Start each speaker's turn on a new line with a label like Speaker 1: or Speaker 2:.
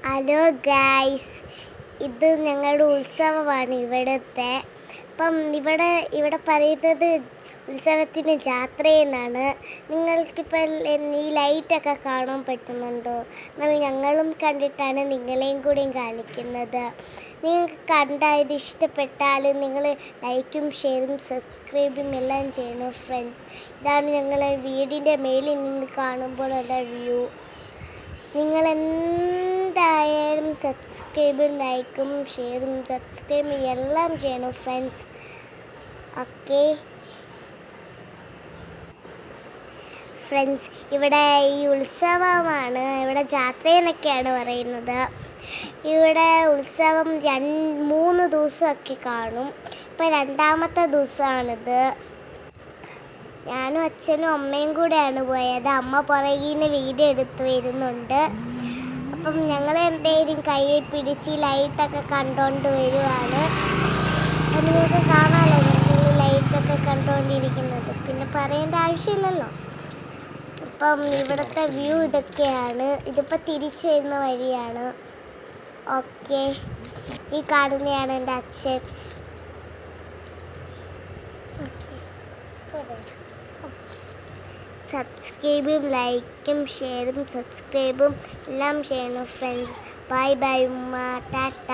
Speaker 1: Hello guys, ഇത് ഞങ്ങളുടെ ഉത്സവമാണ് ഇവിടുത്തെ. അപ്പം ഇവിടെ പറയുന്നത് ഉത്സവത്തിന് ജാത്രയെന്നാണ്. നിങ്ങൾക്കിപ്പോൾ ഈ ലൈറ്റൊക്കെ കാണാൻ പറ്റുന്നുണ്ടോ? എന്നാൽ ഞങ്ങളും കണ്ടിട്ടാണ് നിങ്ങളെയും കൂടെയും കാണിക്കുന്നത്. നിങ്ങൾക്ക് കണ്ടാൽ ഇത് ഇഷ്ടപ്പെട്ടാൽ നിങ്ങൾ ലൈക്കും ഷെയറും സബ്സ്ക്രൈബും എല്ലാം ചെയ്യണം ഫ്രണ്ട്സ്. ഇതാണ് ഞങ്ങൾ വീടിൻ്റെ മേലിൽ നിന്ന് കാണുമ്പോഴുള്ള വ്യൂ. നിങ്ങൾ എന്തായാലും സബ്സ്ക്രൈബും ലൈക്കും ഷെയറും സബ്സ്ക്രൈബും എല്ലാം ചെയ്യണം ഫ്രണ്ട്സ്. ഓക്കെ ഫ്രണ്ട്സ്, ഇവിടെ ഈ ഉത്സവമാണ്, ഇവിടെ ജാത്രയെന്നൊക്കെയാണ് പറയുന്നത്. ഇവിടെ ഉത്സവം 3 ദിവസമൊക്കെ കാണും. ഇപ്പം 2ാമത്തെ ദിവസമാണിത്. ഞാനും അച്ഛനും അമ്മയും കൂടെയാണ് പോയത്. അമ്മ പുറകിൽ നിന്ന് വീഡിയോ എടുത്ത് വരുന്നുണ്ട്. അപ്പം ഞങ്ങൾ രണ്ടുപേരും കയ്യിൽ പിടിച്ച് ലൈറ്റൊക്കെ കണ്ടുകൊണ്ട് വരുവാണ്. നിങ്ങൾക്ക് കാണാമല്ലോ, നിങ്ങൾ ലൈറ്റൊക്കെ കണ്ടുകൊണ്ടിരിക്കുന്നത്, പിന്നെ പറയേണ്ട ആവശ്യമില്ലല്ലോ. അപ്പം ഇവിടുത്തെ വ്യൂ ഇതൊക്കെയാണ്. ഇതിപ്പോൾ തിരിച്ചു വരുന്ന വഴിയാണ്. ഓക്കെ, ഈ കാണുന്നതാണ് എൻ്റെ അച്ഛൻ. സബ്സ്ക്രൈബും ലൈക്കും ഷെയറും സബ്സ്ക്രൈബും എല്ലാം ചെയ്യണം ഫ്രണ്ട്സ്. ബൈ ബൈ ഉമ്മ, ടാറ്റ.